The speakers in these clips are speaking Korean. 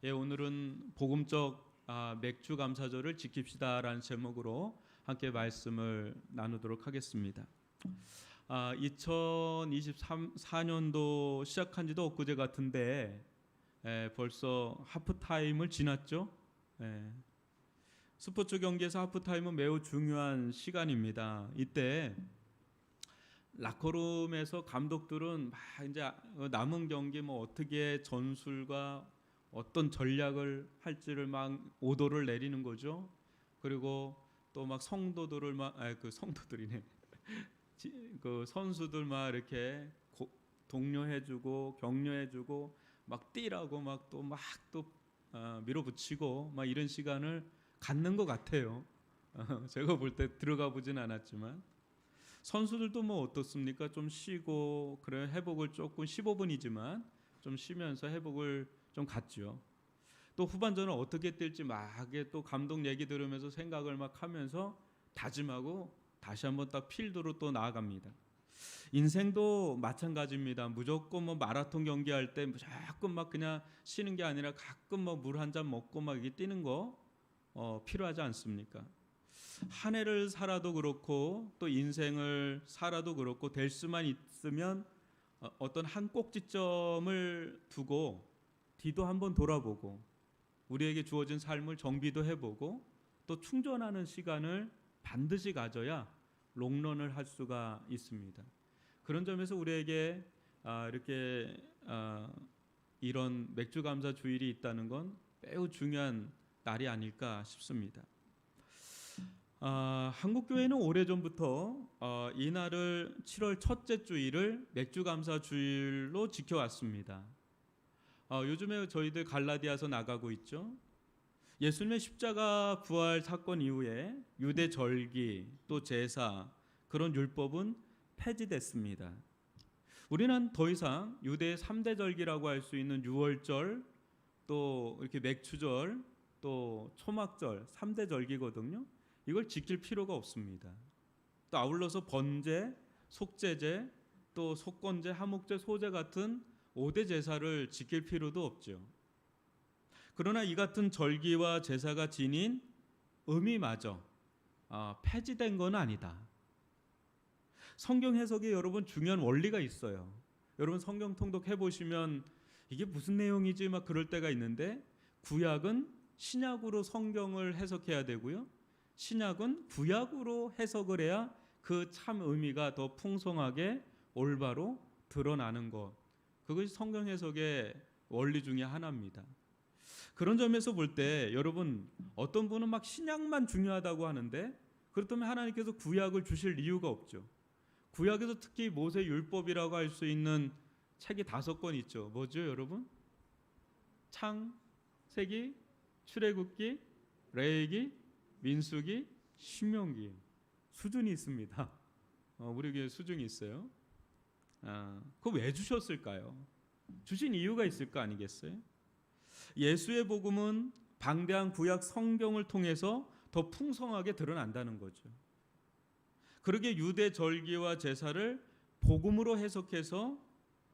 예, 오늘은 복음적 맥주 감사절을 지킵시다라는 제목으로 함께 말씀을 나누도록 하겠습니다. 2024년도 시작한 지도 엊그제 같은데 벌써 하프타임을 지났죠. 스포츠 경기에서 하프타임은 매우 중요한 시간입니다. 이때 라커룸에서 감독들은 막 이제 남은 경기 어떻게 전술과 어떤 전략을 할지를 막 오도를 내리는 거죠. 그리고 또 막 성도들을 성도들이네. 그 선수들 막 이렇게 독려해주고 격려해주고 막 뛰라고 막 또 밀어붙이고 막 이런 시간을 갖는 것 같아요. 제가 볼 때 들어가 보진 않았지만 선수들도 어떻습니까? 좀 쉬고 그래 회복을 조금 15분이지만 좀 쉬면서 회복을 좀 갖죠. 또 후반전은 어떻게 뛸지 막 또 감독 얘기 들으면서 생각을 막 하면서 다짐하고 다시 한번 딱 필드로 또 나아갑니다. 인생도 마찬가지입니다. 무조건 마라톤 경기할 때 무조건 막 그냥 쉬는 게 아니라 가끔 물 한 잔 먹고 막 이게 뛰는 거 필요하지 않습니까? 한 해를 살아도 그렇고 또 인생을 살아도 그렇고 될 수만 있으면 어떤 한 꼭지점을 두고 뒤도 한번 돌아보고 우리에게 주어진 삶을 정비도 해보고 또 충전하는 시간을 반드시 가져야 롱런을 할 수가 있습니다. 그런 점에서 우리에게 이렇게 이런 맥주 감사 주일이 있다는 건 매우 중요한 날이 아닐까 싶습니다. 한국 교회는 오래전부터 이 날을 7월 첫째 주일을 맥주 감사 주일로 지켜왔습니다. 요즘에 저희들 갈라디아서 나가고 있죠. 예수님의 십자가 부활 사건 이후에 유대 절기 또 제사 그런 율법은 폐지됐습니다. 우리는 더 이상 유대의 3대 절기라고 할 수 있는 유월절 또 이렇게 맥주절 또 초막절 3대 절기거든요. 이걸 지킬 필요가 없습니다. 또 아울러서 번제, 속죄제, 또 속건제, 하목제, 소제 같은 5대 제사를 지킬 필요도 없죠. 그러나 이 같은 절기와 제사가 지닌 의미마저 폐지된 건 아니다. 성경 해석에 여러분 중요한 원리가 있어요. 여러분 성경 통독해 보시면 이게 무슨 내용이지 막 그럴 때가 있는데 구약은 신약으로 성경을 해석해야 되고요. 신약은 구약으로 해석을 해야 그 참 의미가 더 풍성하게 올바로 드러나는 것. 그것이 성경 해석의 원리 중에 하나입니다. 그런 점에서 볼 때 여러분 어떤 분은 막 신약만 중요하다고 하는데 그렇다면 하나님께서 구약을 주실 이유가 없죠. 구약에서 특히 모세 율법이라고 할 수 있는 책이 5권 있죠. 뭐죠, 여러분? 창세기, 출애굽기, 레위기, 민수기, 신명기. 수준이 있습니다. 우리 교회 수준이 있어요. 그거 왜 주셨을까요? 주신 이유가 있을 거 아니겠어요? 예수의 복음은 방대한 구약 성경을 통해서 더 풍성하게 드러난다는 거죠. 그러게 유대 절기와 제사를 복음으로 해석해서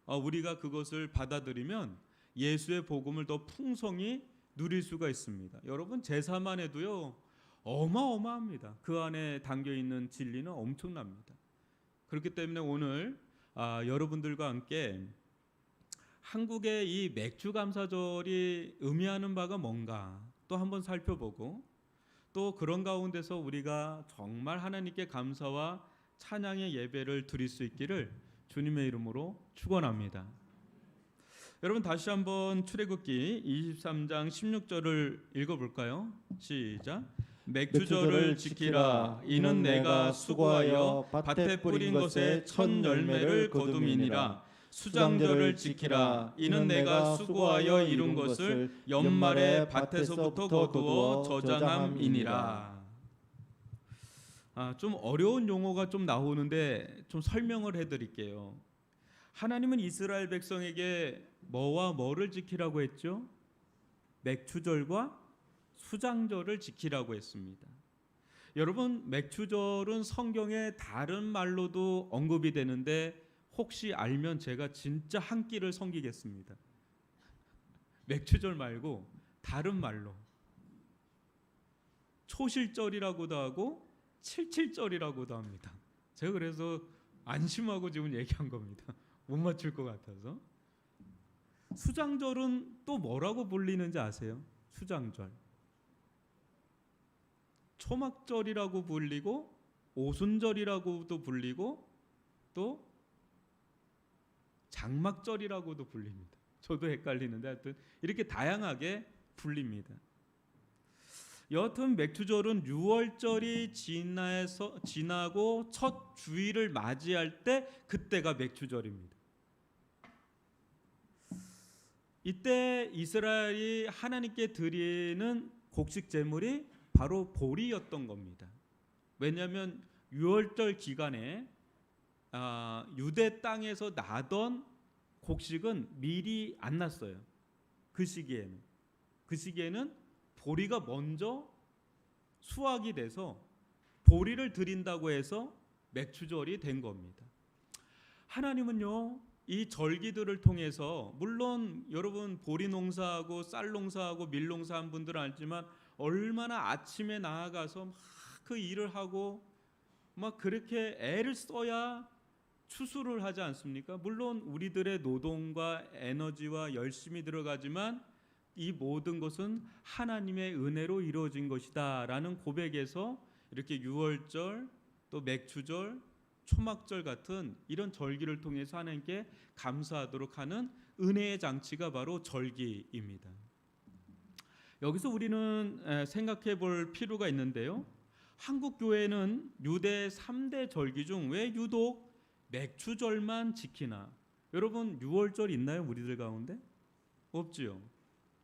우리가 그것을 받아들이면 예수의 복음을 더 풍성히 누릴 수가 있습니다. 여러분 제사만 해도요 어마어마합니다. 그 안에 담겨있는 진리는 엄청납니다. 그렇기 때문에 오늘 여러분들과 함께 한국의 이 맥주 감사절이 의미하는 바가 뭔가 또 한번 살펴보고 또 그런 가운데서 우리가 정말 하나님께 감사와 찬양의 예배를 드릴 수 있기를 주님의 이름으로 축원합니다. 여러분 다시 한번 출애굽기 23장 16절을 읽어볼까요? 시작. 맥주절을 지키라. 이는 내가 수고하여 밭에 뿌린 것의 첫 열매를 거둠이니라. 수장절을 지키라. 이는 내가 수고하여 이룬 것을 연말에 밭에서부터 거두어 저장함이니라. 좀 어려운 용어가 좀 나오는데 좀 설명을 해드릴게요. 하나님은 이스라엘 백성에게 뭐와 뭐를 지키라고 했죠? 맥주절과 수장절을 지키라고 했습니다. 여러분 맥주절은 성경의 다른 말로도 언급이 되는데 혹시 알면 제가 진짜 한 끼를 섬기겠습니다. 맥주절 말고 다른 말로 초실절이라고도 하고 칠칠절이라고도 합니다. 제가 그래서 안심하고 지금 얘기한 겁니다. 못 맞출 것 같아서. 수장절은 또 뭐라고 불리는지 아세요? 수장절. 초막절이라고 불리고 오순절이라고도 불리고 또 장막절이라고도 불립니다. 저도 헷갈리는데 하여튼 이렇게 다양하게 불립니다. 여하튼 맥추절은 6월절이 지나고 첫 주일을 맞이할 때 그때가 맥추절입니다. 이때 이스라엘이 하나님께 드리는 곡식 제물이 바로 보리였던 겁니다. 왜냐하면 6월절 기간에 유대 땅에서 나던 곡식은 미리 안 났어요. 그 시기에는 보리가 먼저 수확이 돼서 보리를 드린다고 해서 맥추절이 된 겁니다. 하나님은요, 이 절기들을 통해서 물론 여러분 보리 농사하고 쌀 농사하고 밀 농사한 분들은 알지만 얼마나 아침에 나아가서 막 그 일을 하고 막 그렇게 애를 써야 추수를 하지 않습니까? 물론 우리들의 노동과 에너지와 열심이 들어가지만 이 모든 것은 하나님의 은혜로 이루어진 것이다 라는 고백에서 이렇게 6월절 또 맥추절 초막절 같은 이런 절기를 통해서 하나님께 감사하도록 하는 은혜의 장치가 바로 절기입니다. 여기서 우리는 생각해 볼 필요가 있는데요. 한국 교회는 유대 3대 절기 중 왜 유독 맥추절만 지키나? 여러분 6월절 있나요? 우리들 가운데? 없지요.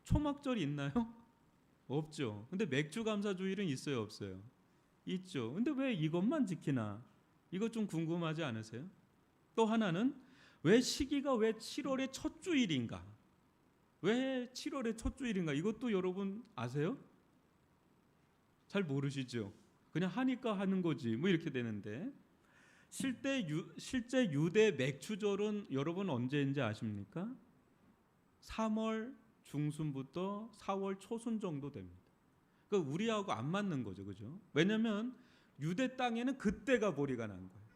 초막절 있나요? 없죠. 근데 맥주감사주일은 있어요, 없어요? 있죠. 근데 왜 이것만 지키나? 이거 좀 궁금하지 않으세요? 또 하나는 왜 시기가 왜 7월의 첫 주일인가? 왜 7월의 첫 주일인가? 이것도 여러분 아세요? 잘 모르시죠? 그냥 하니까 하는 거지 뭐 이렇게 되는데 실제 유대 맥추절은 여러분 언제인지 아십니까? 3월 중순부터 4월 초순 정도 됩니다. 그러니까 우리하고 안 맞는 거죠, 그죠? 왜냐하면 유대 땅에는 그때가 보리가 난 거예요.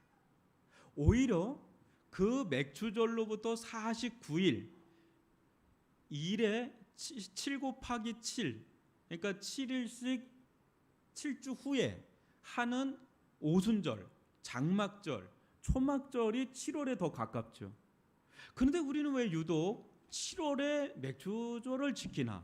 오히려 그 맥추절로부터 49일, 1에 7 곱하기 7, 그러니까 7일씩 7주 후에 하는 오순절, 장막절, 초막절이 7월에 더 가깝죠. 그런데 우리는 왜 유독 7월에 맥추절을 지키나?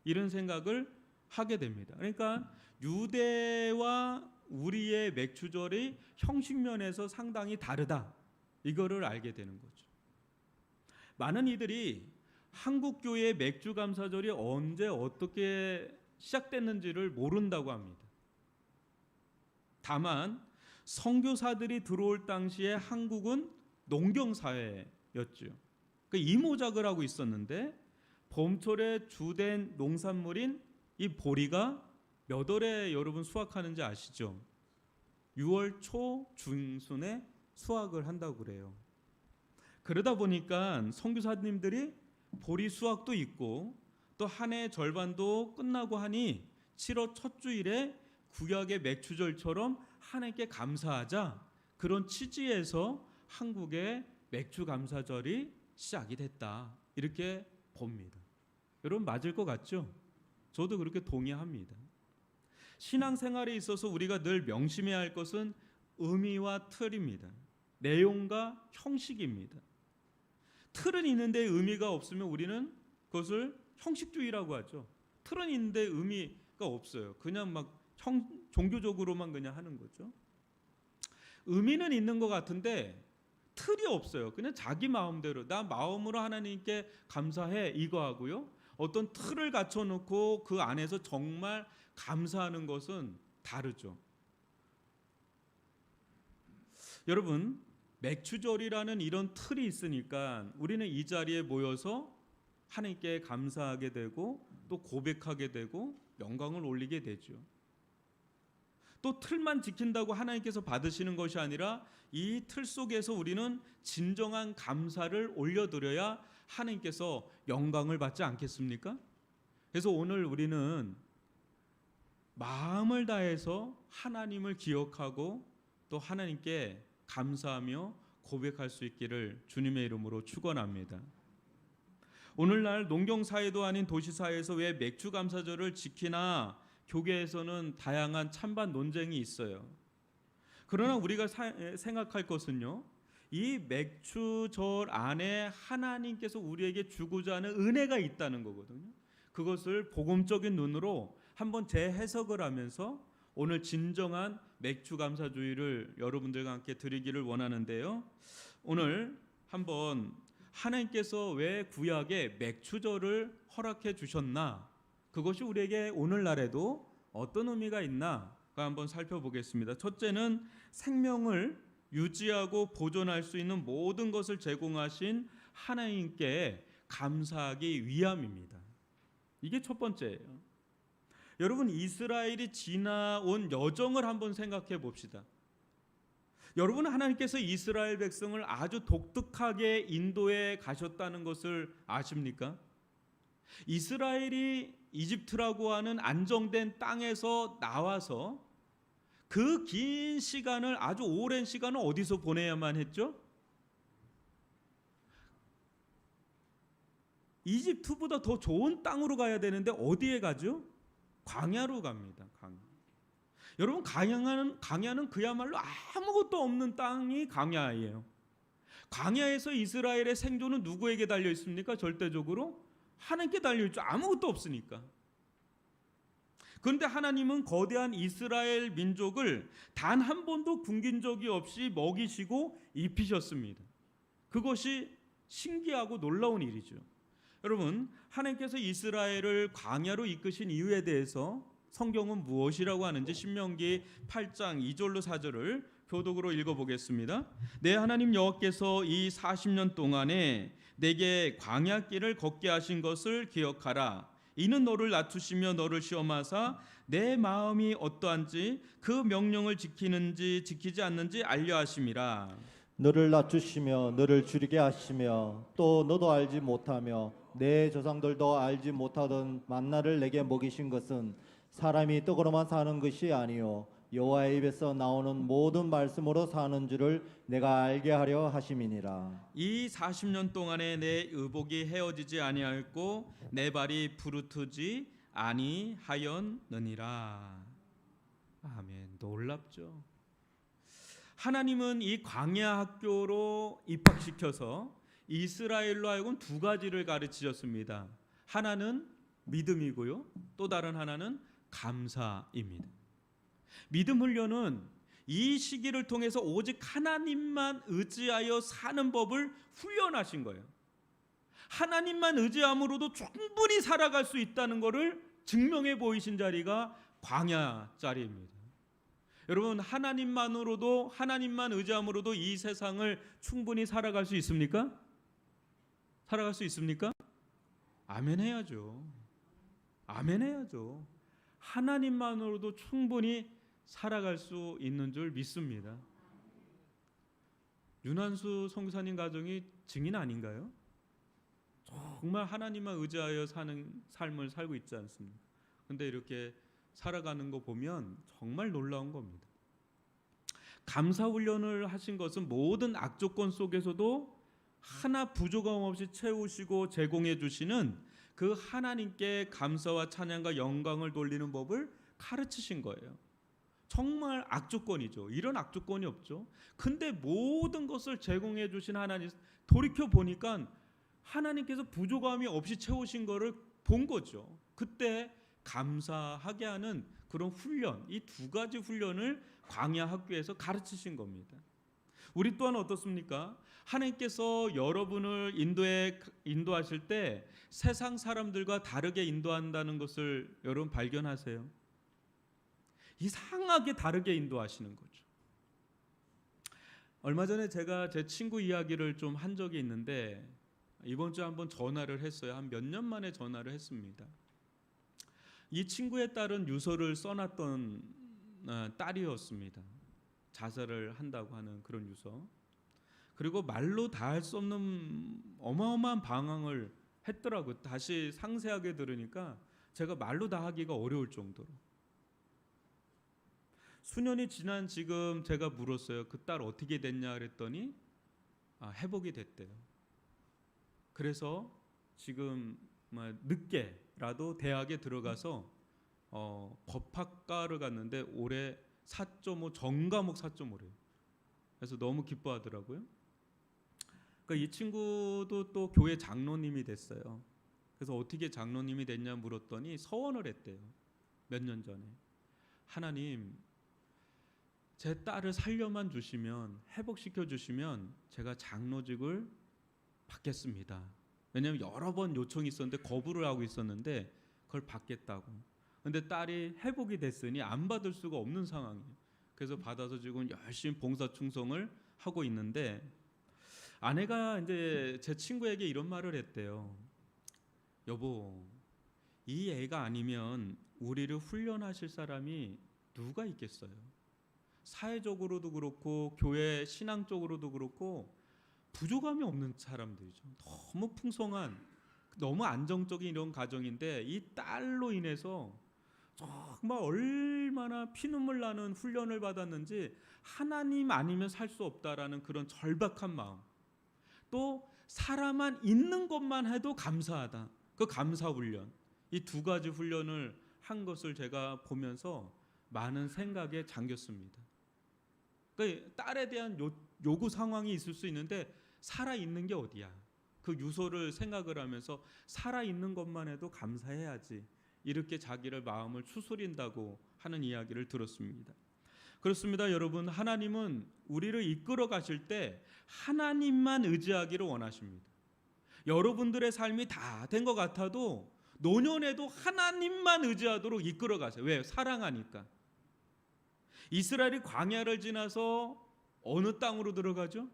이런 생각을 하게 됩니다. 그러니까 유대와 우리의 맥추절이 형식면에서 상당히 다르다. 이거를 알게 되는 거죠. 많은 이들이 한국 교회의 맥주감사절이 언제 어떻게 시작됐는지를 모른다고 합니다. 다만 선교사들이 들어올 당시에 한국은 농경사회였죠. 그 이모작을 하고 있었는데 봄철에 주된 농산물인 이 보리가 몇 월에 여러분 수확하는지 아시죠? 6월 초 중순에 수확을 한다고 그래요. 그러다 보니까 선교사님들이 보리 수확도 있고 또 한 해 절반도 끝나고 하니 7월 첫 주일에 구약의 맥추절처럼 하나님께 감사하자, 그런 취지에서 한국의 맥추감사절이 시작이 됐다, 이렇게 봅니다. 여러분 맞을 것 같죠? 저도 그렇게 동의합니다. 신앙생활에 있어서 우리가 늘 명심해야 할 것은 의미와 틀입니다. 내용과 형식입니다. 틀은 있는데 의미가 없으면 우리는 그것을 형식주의라고 하죠. 틀은 있는데 의미가 없어요. 그냥 막 종교적으로만 그냥 하는 거죠. 의미는 있는 것 같은데 틀이 없어요. 그냥 자기 마음대로, 나 마음으로 하나님께 감사해 이거 하고요. 어떤 틀을 갖춰놓고 그 안에서 정말 감사하는 것은 다르죠. 여러분, 맥추절이라는 이런 틀이 있으니까 우리는 이 자리에 모여서 하나님께 감사하게 되고 또 고백하게 되고 영광을 올리게 되죠. 또 틀만 지킨다고 하나님께서 받으시는 것이 아니라 이 틀 속에서 우리는 진정한 감사를 올려드려야 하나님께서 영광을 받지 않겠습니까? 그래서 오늘 우리는 마음을 다해서 하나님을 기억하고 또 하나님께 감사하며 고백할 수 있기를 주님의 이름으로 축원합니다. 오늘날 농경사회도 아닌 도시사회에서 왜 맥주감사절을 지키나 교계에서는 다양한 찬반 논쟁이 있어요. 그러나 우리가 생각할 것은요, 이 맥주절 안에 하나님께서 우리에게 주고자 하는 은혜가 있다는 거거든요. 그것을 복음적인 눈으로 한번 재해석을 하면서 오늘 진정한 맥주감사주의를 여러분들과 함께 드리기를 원하는데요. 오늘 한번 하나님께서 왜 구약에 맥주절을 허락해 주셨나, 그것이 우리에게 오늘날에도 어떤 의미가 있나 한번 살펴보겠습니다. 첫째는 생명을 유지하고 보존할 수 있는 모든 것을 제공하신 하나님께 감사하기 위함입니다. 이게 첫 번째예요. 여러분, 이스라엘이 지나온 여정을 한번 생각해 봅시다. 여러분, 하나님께서 이스라엘 백성을 아주 독특하게 인도해 가셨다는 것을 아십니까? 이스라엘이 이집트라고 하는 안정된 땅에서 나와서 그 긴 시간을, 아주 오랜 시간을 어디서 보내야만 했죠? 이집트보다 더 좋은 땅으로 가야 되는데 어디에 가죠? 광야로 갑니다. 광야. 여러분, 광야는 그야말로 아무것도 없는 땅이 광야예요. 광야에서 이스라엘의 생존은 누구에게 달려 있습니까? 절대적으로 하나님께 달려 있죠. 아무것도 없으니까. 그런데 하나님은 거대한 이스라엘 민족을 단 한 번도 굶긴 적이 없이 먹이시고 입히셨습니다. 그것이 신기하고 놀라운 일이죠. 여러분, 하나님께서 이스라엘을 광야로 이끄신 이유에 대해서 성경은 무엇이라고 하는지 신명기 8장 2절로 4절을 교독으로 읽어보겠습니다. 내 하나님 여호와께서 이 40년 동안에 내게 광야길을 걷게 하신 것을 기억하라. 이는 너를 낮추시며 너를 시험하사 내 마음이 어떠한지 그 명령을 지키는지 지키지 않는지 알려 하심이라. 너를 낮추시며 너를 줄이게 하시며 또 너도 알지 못하며 내 조상들도 알지 못하던 만나를 내게 먹이신 것은 사람이 떡으로만 사는 것이 아니요 여호와의 입에서 나오는 모든 말씀으로 사는 줄을 내가 알게 하려 하심이니라. 이 40년 동안에 내 의복이 헤어지지 아니하였고 내 발이 부르트지 아니하였느니라. 아멘. 놀랍죠. 하나님은 이 광야 학교로 입학시켜서 이스라엘로 하여금 두 가지를 가르치셨습니다. 하나는 믿음이고요, 또 다른 하나는 감사입니다. 믿음 훈련은 이 시기를 통해서 오직 하나님만 의지하여 사는 법을 훈련하신 거예요. 하나님만 의지함으로도 충분히 살아갈 수 있다는 것을 증명해 보이신 자리가 광야 자리입니다. 여러분, 하나님만으로도, 하나님만 의지함으로도 이 세상을 충분히 살아갈 수 있습니까? 살아갈 수 있습니까? 아멘 해야죠. 아멘 해야죠. 하나님만으로도 충분히 살아갈 수 있는 줄 믿습니다. 윤한수 성사님 가정이 증인 아닌가요? 정말 하나님만 의지하여 사는 삶을 살고 있지 않습니까? 근데 이렇게 살아가는 거 보면 정말 놀라운 겁니다. 감사 훈련을 하신 것은 모든 악조건 속에서도 하나 부족함 없이 채우시고 제공해 주시는 그 하나님께 감사와 찬양과 영광을 돌리는 법을 가르치신 거예요. 정말 악조건이죠. 이런 악조건이 없죠. 근데 모든 것을 제공해 주신 하나님, 돌이켜 보니까 하나님께서 부족함이 없이 채우신 거를 본 거죠. 그때 감사하게 하는 그런 훈련, 이 두 가지 훈련을 광야 학교에서 가르치신 겁니다. 우리 또한 어떻습니까? 하나님께서 여러분을 인도하실 때 세상 사람들과 다르게 인도한다는 것을 여러분 발견하세요? 이상하게 다르게 인도하시는 거죠. 얼마 전에 제가 제 친구 이야기를 좀 한 적이 있는데 이번 주에 한번 전화를 했어요. 한 몇 년 만에 전화를 했습니다. 이 친구의 딸은 유서를 써놨던 딸이었습니다. 자살을 한다고 하는 그런 유서. 그리고 말로 다 할 수 없는 어마어마한 방황을 했더라고요. 다시 상세하게 들으니까 제가 말로 다 하기가 어려울 정도로. 수년이 지난 지금 제가 물었어요. 그 딸 어떻게 됐냐 그랬더니 회복이 됐대요. 그래서 지금 늦게라도 대학에 들어가서 법학과를 갔는데 올해 4.5 전과목 4.5래요. 그래서 너무 기뻐하더라고요. 그러니까 이 친구도 또 교회 장로님이 됐어요. 그래서 어떻게 장로님이 됐냐 물었더니 서원을 했대요. 몇 년 전에. 하나님, 제 딸을 살려만 주시면, 회복시켜 주시면 제가 장로직을 받겠습니다. 왜냐하면 여러 번 요청이 있었는데 거부를 하고 있었는데 그걸 받겠다고. 근데 딸이 회복이 됐으니 안 받을 수가 없는 상황이에요. 그래서 받아서 지금 열심히 봉사 충성을 하고 있는데, 아내가 이제 제 친구에게 이런 말을 했대요. 여보, 이 애가 아니면 우리를 훈련하실 사람이 누가 있겠어요? 사회적으로도 그렇고 교회 신앙적으로도 그렇고 부족함이 없는 사람들이죠. 너무 풍성한, 너무 안정적인 이런 가정인데 이 딸로 인해서 정말 얼마나 피눈물 나는 훈련을 받았는지, 하나님 아니면 살 수 없다라는 그런 절박한 마음, 또 사람만 있는 것만 해도 감사하다, 그 감사 훈련, 이 두 가지 훈련을 한 것을 제가 보면서 많은 생각에 잠겼습니다. 그 딸에 대한 요구 상황이 있을 수 있는데 살아 있는 게 어디야? 그 유서를 생각을 하면서 살아 있는 것만 해도 감사해야지, 이렇게 자기를 마음을 추스린다고 하는 이야기를 들었습니다. 그렇습니다, 여러분. 하나님은 우리를 이끌어 가실 때 하나님만 의지하기를 원하십니다. 여러분들의 삶이 다 된 것 같아도 노년에도 하나님만 의지하도록 이끌어 가세요. 왜? 사랑하니까. 이스라엘이 광야를 지나서 어느 땅으로 들어가죠?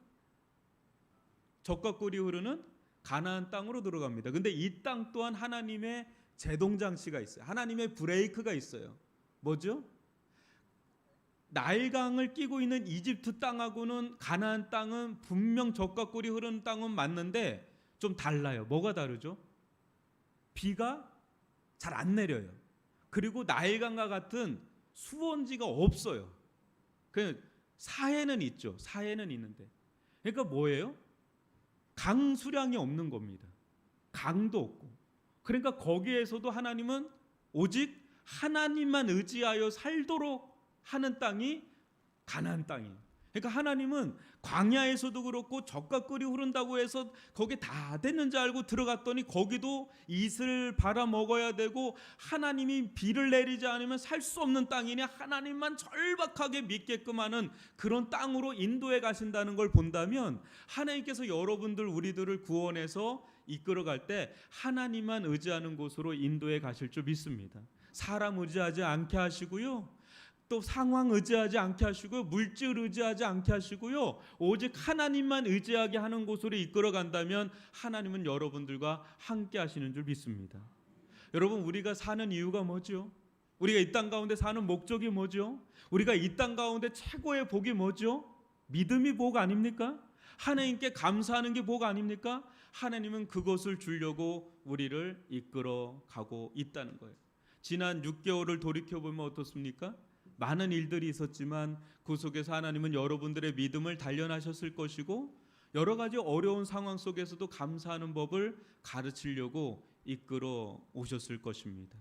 젖과 꿀이 흐르는 가나안 땅으로 들어갑니다. 근데 이 땅 또한 하나님의 제동장치가 있어요. 하나님의 브레이크가 있어요. 뭐죠? 나일강을 끼고 있는 이집트 땅하고는 가나안 땅은 분명 젖과 꿀이 흐르는 땅은 맞는데 좀 달라요. 뭐가 다르죠? 비가 잘 안 내려요. 그리고 나일강과 같은 수원지가 없어요. 그 사해는 있죠. 사해는 있는데, 그러니까 뭐예요? 강 수량이 없는 겁니다. 강도 없고. 그러니까 거기에서도 하나님은 오직 하나님만 의지하여 살도록 하는 땅이 가나안 땅이에요. 그러니까 하나님은 광야에서도 그렇고 젖과 꿀이 흐른다고 해서 거기 다 됐는 줄 알고 들어갔더니 거기도 이슬 발아 먹어야 되고 하나님이 비를 내리지 않으면 살 수 없는 땅이니 하나님만 절박하게 믿게끔 하는 그런 땅으로 인도해 가신다는 걸 본다면, 하나님께서 여러분들 우리들을 구원해서 이끌어갈 때 하나님만 의지하는 곳으로 인도해 가실 줄 믿습니다. 사람 의지하지 않게 하시고요, 또 상황 의지하지 않게 하시고요, 물질 의지하지 않게 하시고요, 오직 하나님만 의지하게 하는 곳으로 이끌어 간다면 하나님은 여러분들과 함께 하시는 줄 믿습니다. 여러분, 우리가 사는 이유가 뭐죠? 우리가 이 땅 가운데 사는 목적이 뭐죠? 우리가 이 땅 가운데 최고의 복이 뭐죠? 믿음이 복 아닙니까? 하나님께 감사하는 게 복 아닙니까? 하나님은 그것을 주려고 우리를 이끌어 가고 있다는 거예요. 지난 6개월을 돌이켜보면 어떻습니까? 많은 일들이 있었지만 그 속에서 하나님은 여러분들의 믿음을 단련하셨을 것이고, 여러 가지 어려운 상황 속에서도 감사하는 법을 가르치려고 이끌어 오셨을 것입니다.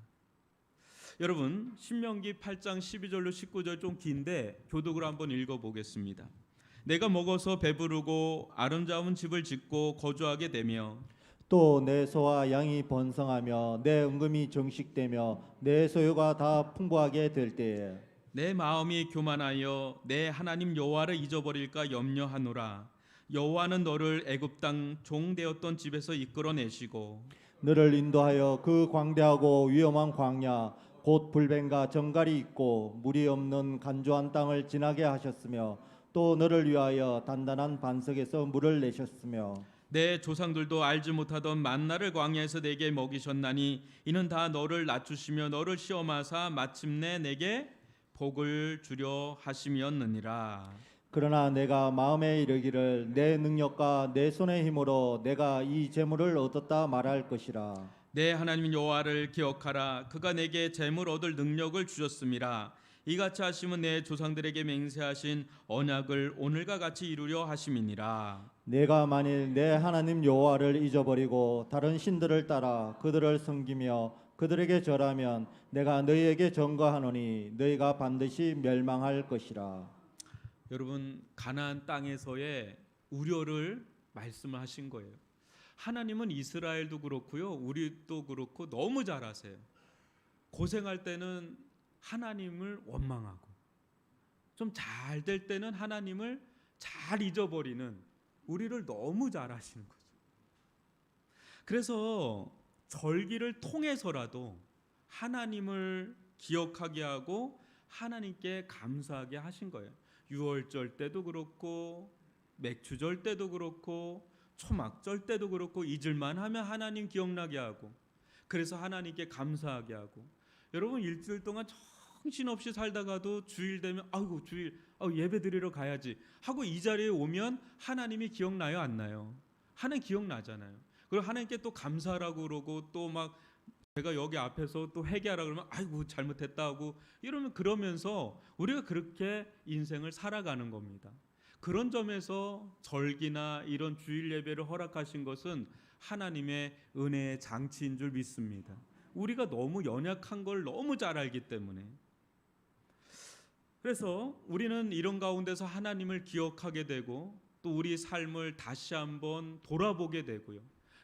여러분, 신명기 8장 12절로 19절 좀 긴데 교독으로 한번 읽어보겠습니다. 내가 먹어서 배부르고 아름다운 집을 짓고 거주하게 되며 또 내 소와 양이 번성하며 내 은금이 정식되며 내 소유가 다 풍부하게 될 때에 내 마음이 교만하여 내 하나님 여호와를 잊어버릴까 염려하노라. 여호와는 너를 애굽 땅 종되었던 집에서 이끌어내시고 너를 인도하여 그 광대하고 위험한 광야 곧 불뱀과 정갈이 있고 물이 없는 간조한 땅을 지나게 하셨으며, 또 너를 위하여 단단한 반석에서 물을 내셨으며 내 조상들도 알지 못하던 만나를 광야에서 내게 먹이셨나니 이는 다 너를 낮추시며 너를 시험하사 마침내 내게 복을 주려 하심이었느니라. 그러나 내가 마음에 이르기를 내 능력과 내 손의 힘으로 내가 이 재물을 얻었다 말할 것이라. 내 하나님 여호와를 기억하라. 그가 내게 재물 얻을 능력을 주셨음이라. 이같이 하심은 내 조상들에게 맹세하신 언약을 오늘과 같이 이루려 하심이니라. 내가 만일 내 하나님 여호와를 잊어버리고 다른 신들을 따라 그들을 섬기며 그들에게 절하면 내가 너희에게 전거하노니 너희가 반드시 멸망할 것이라. 여러분, 가나안 땅에서의 우려를 말씀을 하신 거예요. 하나님은 이스라엘도 그렇고요, 우리도 그렇고 너무 잘 아세요. 고생할 때는 하나님을 원망하고 좀 잘 될 때는 하나님을 잘 잊어버리는 우리를 너무 잘 아시는 거죠. 그래서 절기를 통해서라도 하나님을 기억하게 하고 하나님께 감사하게 하신 거예요. 유월절 때도 그렇고 맥주절 때도 그렇고 초막절 때도 그렇고 잊을만 하면 하나님 기억나게 하고, 그래서 하나님께 감사하게 하고. 여러분, 일주일 동안 정신없이 살다가도 주일 되면 아이고 주일 예배 드리러 가야지 하고 이 자리에 오면 하나님이 기억나요, 안 나요? 하나님 기억나잖아요. 그리고 하나님께 또 감사하라고 그러고, 또 막 제가 여기 앞에서 또 회개하라 그러면 아이고 잘못했다 하고 그러면서 우리가 그렇게 인생을 살아가는 겁니다. 그런 점에서 절기나 이런 주일 예배를 허락하신 것은 하나님의 은혜의 장치인 줄 믿습니다. 우리가 너무 연약한 걸 너무 잘 알기 때문에. 그래서 우리는 이런 가운데서 하나님을 기억하게 되고 또 우리 삶을 다시 한번 돌아보게 되고요,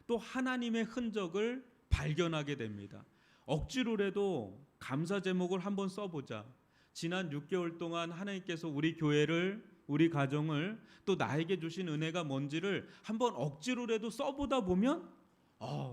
또 하나님의 흔적을 발견하게 됩니다. 억지로라도 감사 제목을 한번 써보자. 지난 6개월 동안 하나님께서 우리 교회를, 우리 가정을, 또 나에게 주신 은혜가 뭔지를 한번 억지로라도 써보다 보면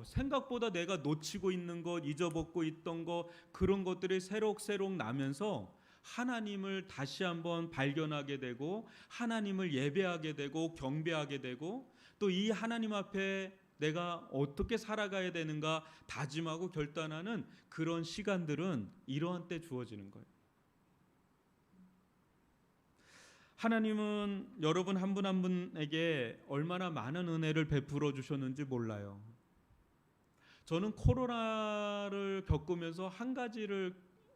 생각보다 내가 놓치고 있는 것, 잊어먹고 있던 것, 그런 것들이 새록새록 나면서 하나님을 다시 한번 발견하게 되고 하나님을 예배하게 되고 경배하게 되고, 또 이 하나님 앞에 내가 어떻게 살아가야 되는가 다짐하고 결단하는 그런 시간들은 이러한 때 주어지는 거예요. 하나님은 여러분 한 분 한 분에게 얼마나 많은 은혜를 베풀어 주셨는지 몰라요. 저는 코로나를 겪으면서 한 가지를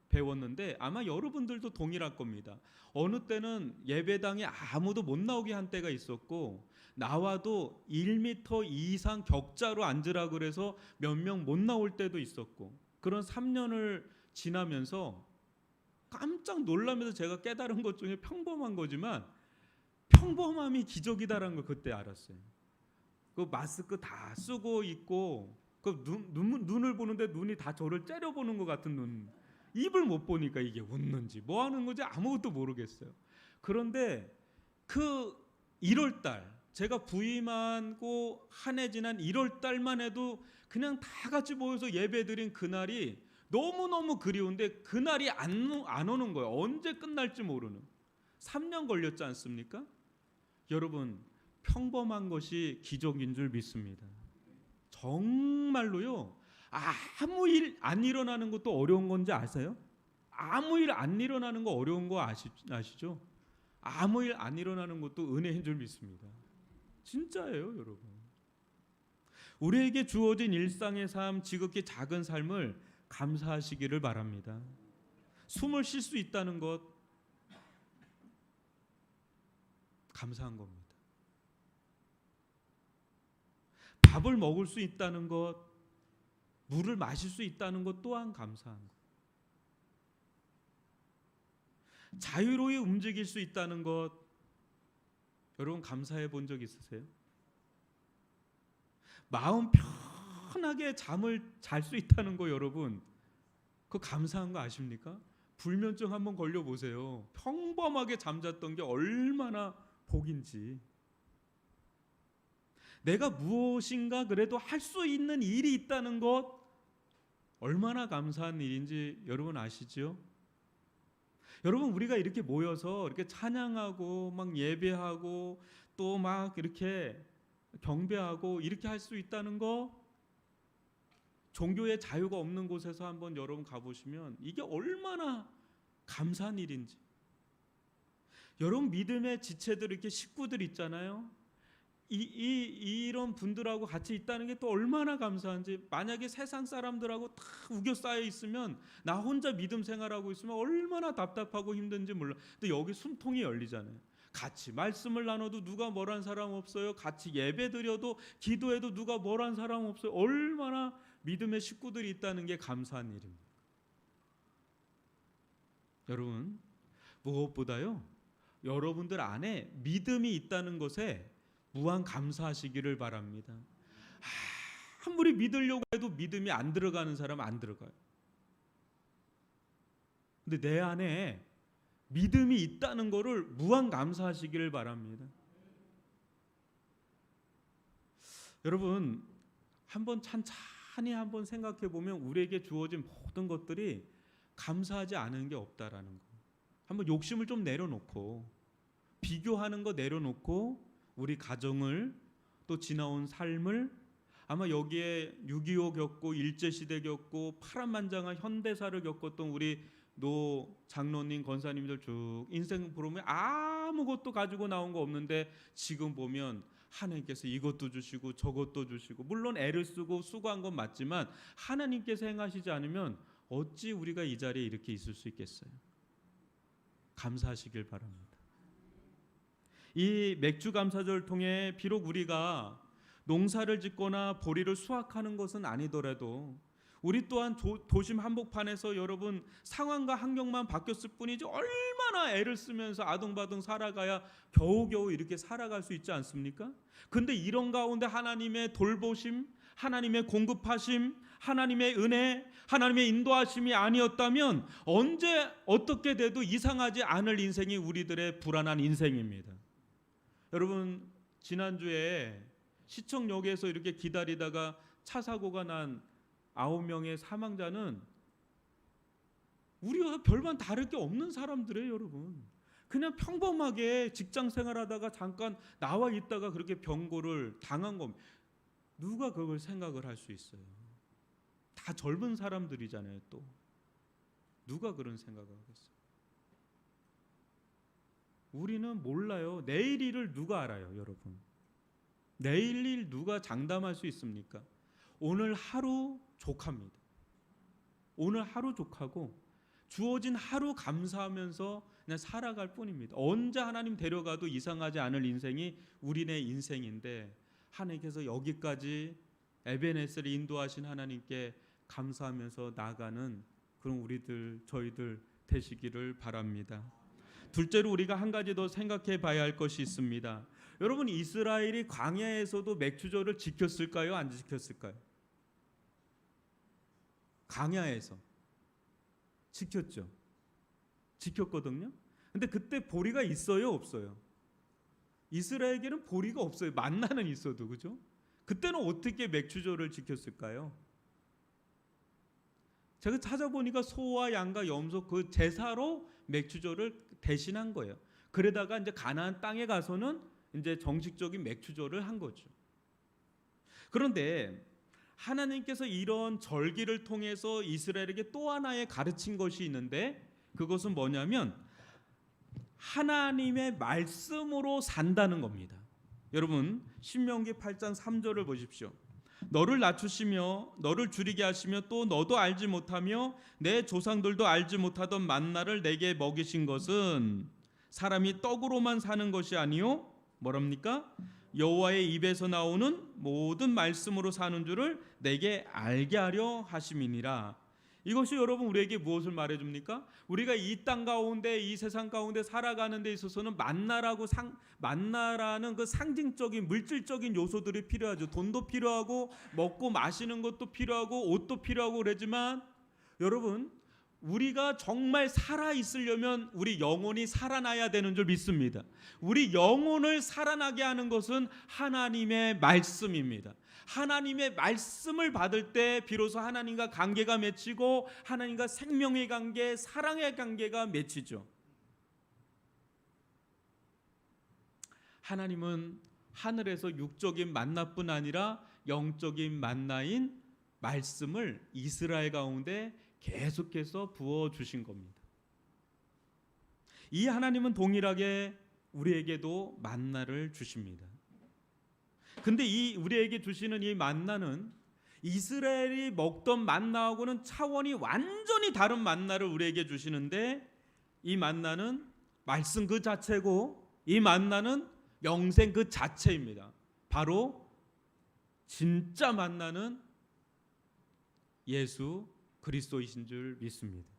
배웠는데 아마 여러분들도 동일할 겁니다. 어느 때는 예배당에 아무도 못 나오게 한 때가 있었고, 나와도 1m 이상 격자로 앉으라 그래서 몇 명 못 나올 때도 있었고, 그런 3년을 지나면서 깜짝 놀라면서 제가 깨달은 것 중에 평범한 거지만 평범함이 기적이다라는 걸 그때 알았어요. 그 마스크 다 쓰고 있고 그 눈을 보는데 눈이 다 저를 째려보는 것 같은 눈, 입을 못 보니까 이게 웃는지 뭐 하는 건지 아무것도 모르겠어요. 그런데 그 1월달 제가 부임하고 한 해 지난 1월달만 해도 그냥 다 같이 모여서 예배드린 그날이 너무너무 그리운데 그날이 안 오는 거예요. 언제 끝날지 모르는. 3년 걸렸지 않습니까? 여러분, 평범한 것이 기적인 줄 믿습니다. 정말로요. 아무 일 안 일어나는 것도 어려운 건지 아세요? 아무 일 안 일어나는 거 어려운 거 아시죠? 아무 일 안 일어나는 것도 은혜인 줄 믿습니다. 진짜예요, 여러분. 우리에게 주어진 일상의 삶, 지극히 작은 삶을 감사하시기를 바랍니다. 숨을 쉴 수 있다는 것 감사한 겁니다. 밥을 먹을 수 있다는 것, 물을 마실 수 있다는 것 또한 감사한 것. 자유로이 움직일 수 있다는 것, 여러분 감사해 본 적 있으세요? 마음 편하게 잠을 잘 수 있다는 거, 여러분 그거 감사한 거 아십니까? 불면증 한번 걸려보세요. 평범하게 잠잤던 게 얼마나 복인지. 내가 무엇인가 그래도 할 수 있는 일이 있다는 것 얼마나 감사한 일인지 여러분 아시죠? 여러분, 우리가 이렇게 모여서 이렇게 찬양하고 막 예배하고 또 막 이렇게 경배하고 이렇게 할 수 있다는 거, 종교의 자유가 없는 곳에서 한번 여러분 가보시면 이게 얼마나 감사한 일인지. 여러분, 믿음의 지체들, 이렇게 식구들 있잖아요. 이런 분들하고 같이 있다는 게 또 얼마나 감사한지. 만약에 세상 사람들하고 다 우겨 쌓여 있으면 나 혼자 믿음 생활하고 있으면 얼마나 답답하고 힘든지 몰라. 근데 여기 숨통이 열리잖아요. 같이 말씀을 나눠도 누가 뭐란 사람 없어요. 같이 예배 드려도 기도해도 누가 뭐란 사람 없어요. 얼마나 믿음의 식구들이 있다는 게 감사한 일입니다. 여러분, 무엇보다요, 여러분들 안에 믿음이 있다는 것에 무한 감사하시기를 바랍니다. 아무리 믿으려고 해도 믿음이 안 들어가는 사람은 안 들어가요. 근데 내 안에 믿음이 있다는 것을 무한 감사하시기를 바랍니다. 여러분, 한번 찬찬히 한번 생각해 보면 우리에게 주어진 모든 것들이 감사하지 않은 게 없다라는 거. 한번 욕심을 좀 내려놓고, 비교하는 거 내려놓고, 우리 가정을, 또 지나온 삶을, 아마 여기에 6.25 겪고 일제시대 겪고 파란만장한 현대사를 겪었던 우리 노 장로님, 권사님들 쭉 인생 보면 아무것도 가지고 나온 거 없는데 지금 보면 하나님께서 이것도 주시고 저것도 주시고, 물론 애를 쓰고 수고한 건 맞지만 하나님께서 행하시지 않으면 어찌 우리가 이 자리에 이렇게 있을 수 있겠어요? 감사하시길 바랍니다. 이 맥주 감사절을 통해 비록 우리가 농사를 짓거나 보리를 수확하는 것은 아니더라도 우리 또한 도심 한복판에서 여러분 상황과 환경만 바뀌었을 뿐이지 얼마나 애를 쓰면서 아둥바둥 살아가야 겨우겨우 이렇게 살아갈 수 있지 않습니까? 근데 이런 가운데 하나님의 돌보심, 하나님의 공급하심, 하나님의 은혜, 하나님의 인도하심이 아니었다면 언제 어떻게 돼도 이상하지 않을 인생이 우리들의 불안한 인생입니다. 여러분, 지난주에 시청역에서 이렇게 기다리다가 차 사고가 난 9명의 사망자는 우리와 별반 다를 게 없는 사람들이에요. 여러분, 그냥 평범하게 직장 생활하다가 잠깐 나와 있다가 그렇게 병고를 당한 겁니다. 누가 그걸 생각을 할 수 있어요? 다 젊은 사람들이잖아요. 또 누가 그런 생각을 하겠어요? 우리는 몰라요. 내일 일을 누가 알아요, 여러분? 내일 일 누가 장담할 수 있습니까? 오늘 하루 족합니다. 오늘 하루 족하고 주어진 하루 감사하면서 그냥 살아갈 뿐입니다. 언제 하나님 데려가도 이상하지 않을 인생이 우리네 인생인데, 하나님께서 여기까지 에베네스를 인도하신 하나님께 감사하면서 나아가는 그런 우리들, 저희들 되시기를 바랍니다. 둘째로 우리가 한 가지 더 생각해 봐야 할 것이 있습니다. 여러분, 이스라엘이 광야에서도 맥주절을 지켰을까요? 안 지켰을까요? 광야에서 지켰죠. 지켰거든요. 근데 그때 보리가 있어요, 없어요? 이스라엘에게는 보리가 없어요. 만나는 있어도, 그죠? 그때는 어떻게 맥주절을 지켰을까요? 제가 찾아보니까 소와 양과 염소 그 제사로 맥주절을 대신한 거예요. 그러다가 이제 가나안 땅에 가서는 이제 정식적인 맥주절을 한 거죠. 그런데 하나님께서 이런 절기를 통해서 이스라엘에게 또 하나의 가르친 것이 있는데, 그것은 뭐냐면 하나님의 말씀으로 산다는 겁니다. 여러분, 신명기 8장 3절을 보십시오. 너를 낮추시며 너를 줄이게 하시며 또 너도 알지 못하며 내 조상들도 알지 못하던 만나를 내게 먹이신 것은 사람이 떡으로만 사는 것이 아니요 뭐랍니까? 여호와의 입에서 나오는 모든 말씀으로 사는 줄을 내게 알게 하려 하심이니라. 이것이 여러분 우리에게 무엇을 말해줍니까? 우리가 이 땅 가운데, 이 세상 가운데 살아가는 데 있어서는 만나라는 그 상징적인 물질적인 요소들이 필요하죠. 돈도 필요하고 먹고 마시는 것도 필요하고 옷도 필요하고 그러지만 여러분, 우리가 정말 살아 있으려면 우리 영혼이 살아나야 되는 줄 믿습니다. 우리 영혼을 살아나게 하는 것은 하나님의 말씀입니다. 하나님의 말씀을 받을 때 비로소 하나님과 관계가 맺히고 하나님과 생명의 관계, 사랑의 관계가 맺히죠. 하나님은 하늘에서 육적인 만나뿐 아니라 영적인 만나인 말씀을 이스라엘 가운데 계속해서 부어주신 겁니다. 이 하나님은 동일하게 우리에게도 만나를 주십니다. 근데 이 우리에게 주시는 이 만나는 이스라엘이 먹던 만나하고는 차원이 완전히 다른 만나를 우리에게 주시는데, 이 만나는 말씀 그 자체고 이 만나는 영생 그 자체입니다. 바로 진짜 만나는 예수 그리스도이신 줄 믿습니다.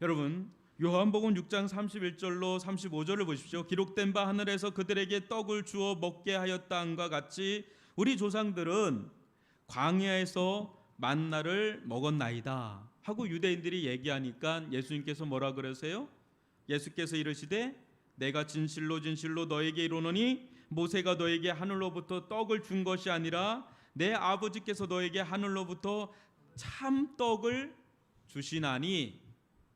여러분, 요한복음 6장 31절로 35절을 보십시오. 기록된 바 하늘에서 그들에게 떡을 주어 먹게 하였다 함과 같이 우리 조상들은 광야에서 만나를 먹었나이다 하고 유대인들이 얘기하니까 예수님께서 뭐라 그러세요? 예수께서 이르시되 내가 진실로 진실로 너에게 이르노니 모세가 너에게 하늘로부터 떡을 준 것이 아니라 내 아버지께서 너에게 하늘로부터 참 떡을 주시나니,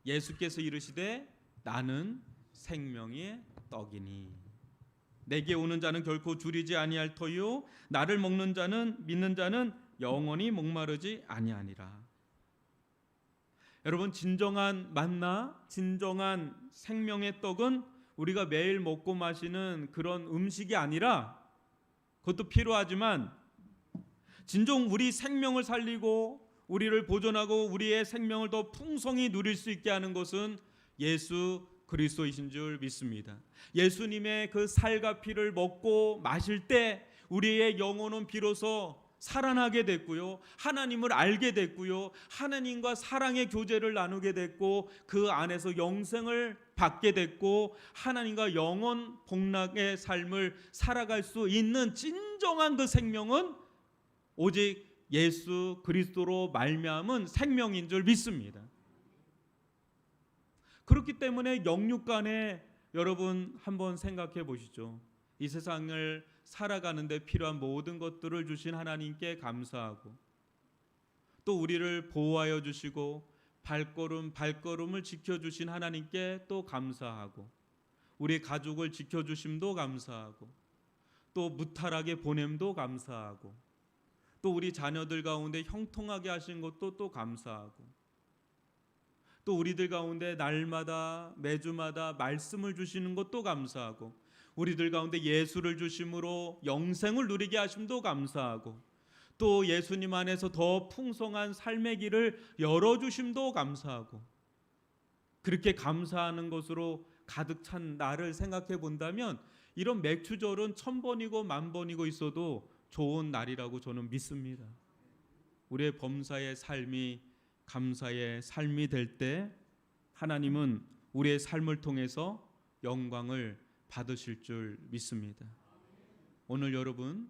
예수께서 이르시되 나는 생명의 떡이니 내게 오는 자는 결코 줄이지 아니할 터요 나를 먹는 자는 믿는 자는 영원히 목마르지 아니하니라. 여러분, 진정한 만나, 진정한 생명의 떡은 우리가 매일 먹고 마시는 그런 음식이 아니라, 그것도 필요하지만 진정 우리 생명을 살리고 우리를 보존하고 우리의 생명을 더 풍성히 누릴 수 있게 하는 것은 예수 그리스도이신 줄 믿습니다. 예수님의 그 살과 피를 먹고 마실 때 우리의 영혼은 비로소 살아나게 됐고요, 하나님을 알게 됐고요, 하나님과 사랑의 교제를 나누게 됐고 그 안에서 영생을 받게 됐고 하나님과 영원 복락의 삶을 살아갈 수 있는 진정한 그 생명은 오직 예수 그리스도로 말미암은 생명인 줄 믿습니다. 그렇기 때문에 영육간에 여러분 한번 생각해 보시죠. 이 세상을 살아가는데 필요한 모든 것들을 주신 하나님께 감사하고, 또 우리를 보호하여 주시고 발걸음을 지켜주신 하나님께 또 감사하고, 우리 가족을 지켜주심도 감사하고, 또 무탈하게 보냄도 감사하고, 또 우리 자녀들 가운데 형통하게 하신 것도 또 감사하고, 또 우리들 가운데 날마다 매주마다 말씀을 주시는 것도 감사하고, 우리들 가운데 예수를 주심으로 영생을 누리게 하심도 감사하고, 또 예수님 안에서 더 풍성한 삶의 길을 열어주심도 감사하고, 그렇게 감사하는 것으로 가득 찬 나를 생각해 본다면 이런 맥주절은 1000번이고 10,000번이고 있어도 좋은 날이라고 저는 믿습니다. 우리의 범사의 삶이 감사의 삶이 될 때 하나님은 우리의 삶을 통해서 영광을 받으실 줄 믿습니다. 오늘 여러분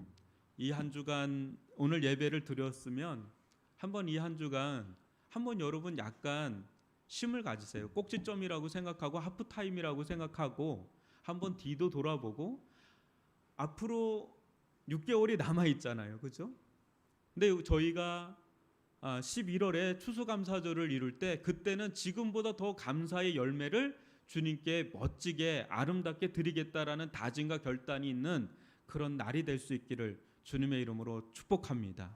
이 한 주간 오늘 예배를 드렸으면 한번 이 한 주간 한번 여러분 약간 쉼을 가지세요. 꼭지점이라고 생각하고 하프타임이라고 생각하고 한번 뒤도 돌아보고, 앞으로 6개월이 남아 있잖아요, 그렇죠? 근데 저희가 11월에 추수감사절을 이룰 때 그때는 지금보다 더 감사의 열매를 주님께 멋지게 아름답게 드리겠다라는 다짐과 결단이 있는 그런 날이 될 수 있기를 주님의 이름으로 축복합니다.